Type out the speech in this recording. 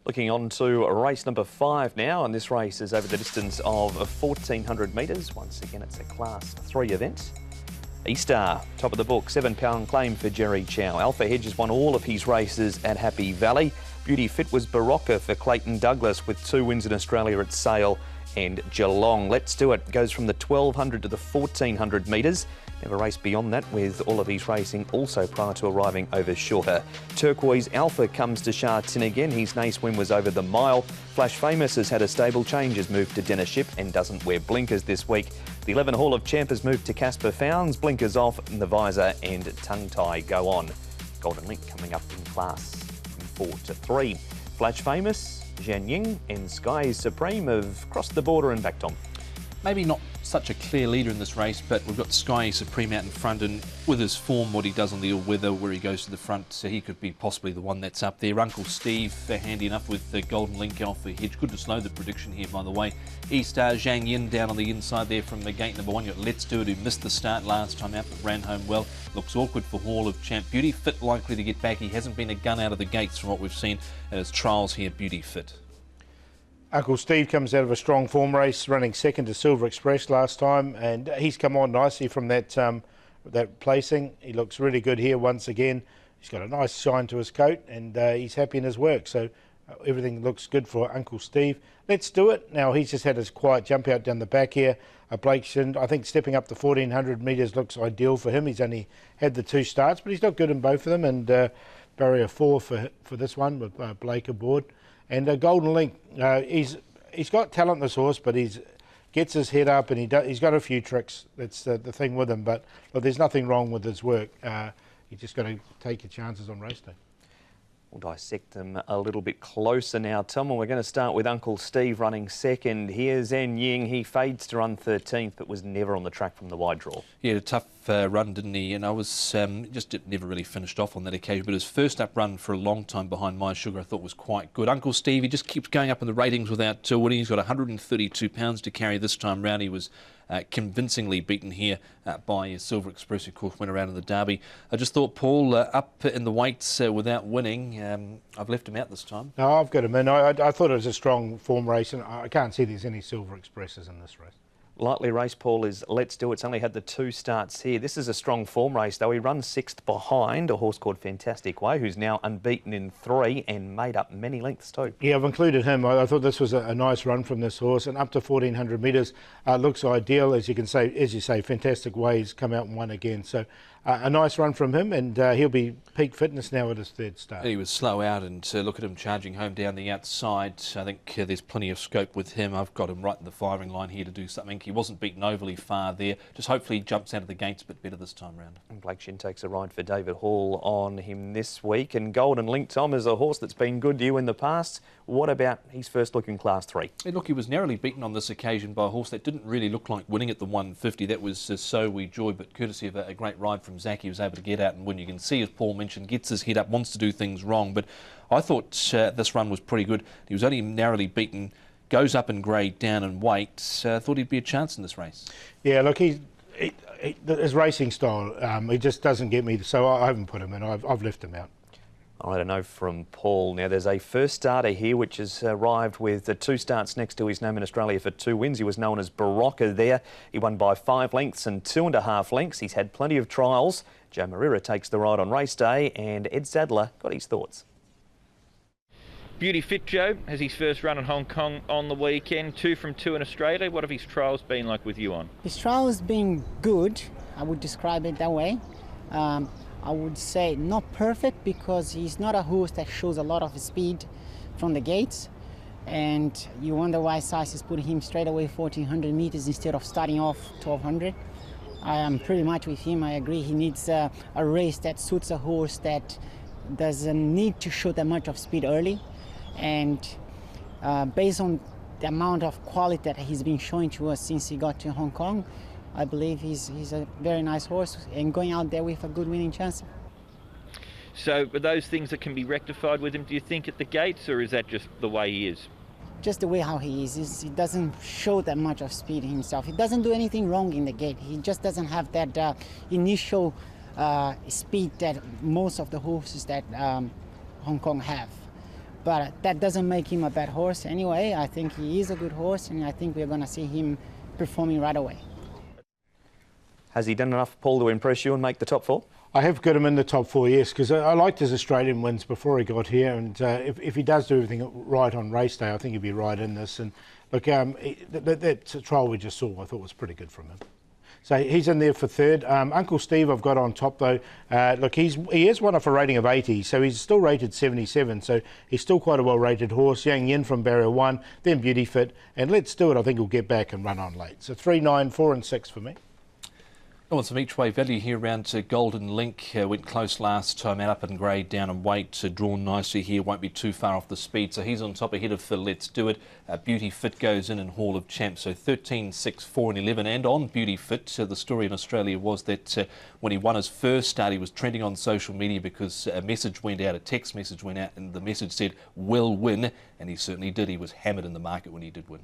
Looking on to race number 5 now, and this race is over the distance of 1,400 metres. Once again, it's a Class 3 event. E-Star, top of the book, £7 claim for Jerry Chow. Alpha Hedge has won all of his races at Happy Valley. Beauty Fit was Barocca for Clayton Douglas with 2 wins in Australia at Sale and Geelong. Let's Do It goes from the 1,200 to the 1,400 metres. Never raced beyond that, with all of his racing also prior to arriving over shorter. Turquoise Alpha comes to Sha Tin again. His Nace win was over the mile. Flash Famous has had a stable change, has moved to Dinner Ship and doesn't wear blinkers this week. The 11 Hall of Champ has moved to Casper Founds. Blinkers off, and the visor and tongue tie go on. Golden Link coming up in class from 4 to 3. Flash Famous, Zhan Ying and Sky Supreme have crossed the border and back, Tom. Maybe not such a clear leader in this race, but we've got Sky Supreme out in front, and with his form, what he does on the all-weather, where he goes to the front, so he could be possibly the one that's up there. Uncle Steve, handy enough with the Golden Link off the hedge. Good to slow the prediction here, by the way. E-Star, Zhang Yin down on the inside there from the gate number 1. You've got Let's Do It, who missed the start last time out, but ran home well. Looks awkward for Hall of Champ. Beauty Fit likely to get back. He hasn't been a gun out of the gates from what we've seen at his trials here, Beauty Fit. Uncle Steve comes out of a strong form race, running second to Silver Express last time, and he's come on nicely from that placing. He looks really good here once again. He's got a nice shine to his coat, and he's happy in his work, so everything looks good for Uncle Steve. Let's Do It. Now, he's just had his quiet jump out down the back here. Blake Shind, I think stepping up to 1,400 metres looks ideal for him. He's only had the 2 starts, but he's looked good in both of them, and barrier 4 for this one with Blake aboard. And Golden Link, he's got talent, this horse, but he gets his head up, and he's got a few tricks. That's the thing with him. But look, there's nothing wrong with his work. You just got to take your chances on race day. We'll dissect them a little bit closer now, Tom, and we're going to start with Uncle Steve running second. Here's Zhan Ying. He fades to run 13th, but was never on the track from the wide draw. He had a tough run, didn't he? And I was just never really finished off on that occasion, but his first up run for a long time behind My Sugar I thought was quite good. Uncle Steve, he just keeps going up in the ratings without winning. He's got 132 pounds to carry this time round. He was convincingly beaten here by Silver Express, who of course went around in the Derby. I just thought, Paul, up in the weights without winning, I've left him out this time. No, I've got him in. I thought it was a strong form race, and I can't see there's any Silver Expresses in this race. Lightly race, Paul, is Let's Do It. It's only had the 2 starts here. This is a strong form race, though. He runs 6th behind a horse called Fantastic Way, who's now unbeaten in 3 and made up many lengths too. Yeah, I've included him. I thought this was a nice run from this horse, and up to 1,400 metres looks ideal. As you say, Fantastic Way's come out and won again. So a nice run from him, and he'll be peak fitness now at his 3rd start. He was slow out, and look at him charging home down the outside. I think there's plenty of scope with him. I've got him right in the firing line here to do something. He wasn't beaten overly far there. Just hopefully he jumps out of the gates a bit better this time round. And Blake Shind takes a ride for David Hall on him this week. And Golden Link, Tom, is a horse that's been good to you in the past. What about his first look in Class 3? Hey, look, he was narrowly beaten on this occasion by a horse that didn't really look like winning at the 150. That was So We Joy, but courtesy of a great ride from Zach, he was able to get out and win. You can see, as Paul mentioned, gets his head up, wants to do things wrong, but I thought this run was pretty good. He was only narrowly beaten, goes up in grade, down in weight. Thought he'd be a chance in this race. Yeah, look, his racing style, he just doesn't get me, so I haven't put him in. I've left him out. I don't know from Paul. Now, there's a first starter here which has arrived with the 2 starts next to his name in Australia for 2 wins. He was known as Barocca there. He won by 5 lengths and 2.5 lengths. He's had plenty of trials. Joe Marira takes the ride on race day, and Ed Sadler got his thoughts. Beauty Fit Joe has his first run in Hong Kong on the weekend. 2 from 2 in Australia. What have his trials been like with you on? His trials been good. I would describe it that way. I would say not perfect, because he's not a horse that shows a lot of speed from the gates, and you wonder why Size is putting him straight away 1,400 metres instead of starting off 1,200. I am pretty much with him. I agree he needs a race that suits a horse that doesn't need to show that much of speed early, and based on the amount of quality that he's been showing to us since he got to Hong Kong, I believe he's a very nice horse and going out there with a good winning chance. So are those things that can be rectified with him, do you think, at the gates, or is that just the way he is? Just the way how he is. He doesn't show that much of speed himself. He doesn't do anything wrong in the gate. He just doesn't have that initial speed that most of the horses that Hong Kong have. but that doesn't make him a bad horse anyway. I think he is a good horse, and I think we're going to see him performing right away. Has he done enough, Paul, to impress you and make the top 4? I have got him in the top 4, yes, because I liked his Australian wins before he got here, and if he does do everything right on race day, I think he'll be right in this. And look, that trial we just saw, I thought was pretty good from him. So he's in there for 3rd. Uncle Steve I've got on top though. Look, he is one off a rating of 80, so he's still rated 77, so he's still quite a well-rated horse. Yang Yin from barrier 1, then Beauty Fit, and Let's Do It I think he'll get back and run on late. So 3, 9, 4 and 6 for me. I want some each-way value here around Golden Link. Went close last time out, up in grade, down in weight, drawn nicely here, won't be too far off the speed. So he's on top ahead of Let's Do It. Beauty Fit goes in Hall of Champs. So 13, 6, 4 and 11. And on Beauty Fit, the story in Australia was that when he won his first start, he was trending on social media because a message went out, a text message went out, and the message said, "will win." And he certainly did. He was hammered in the market when he did win.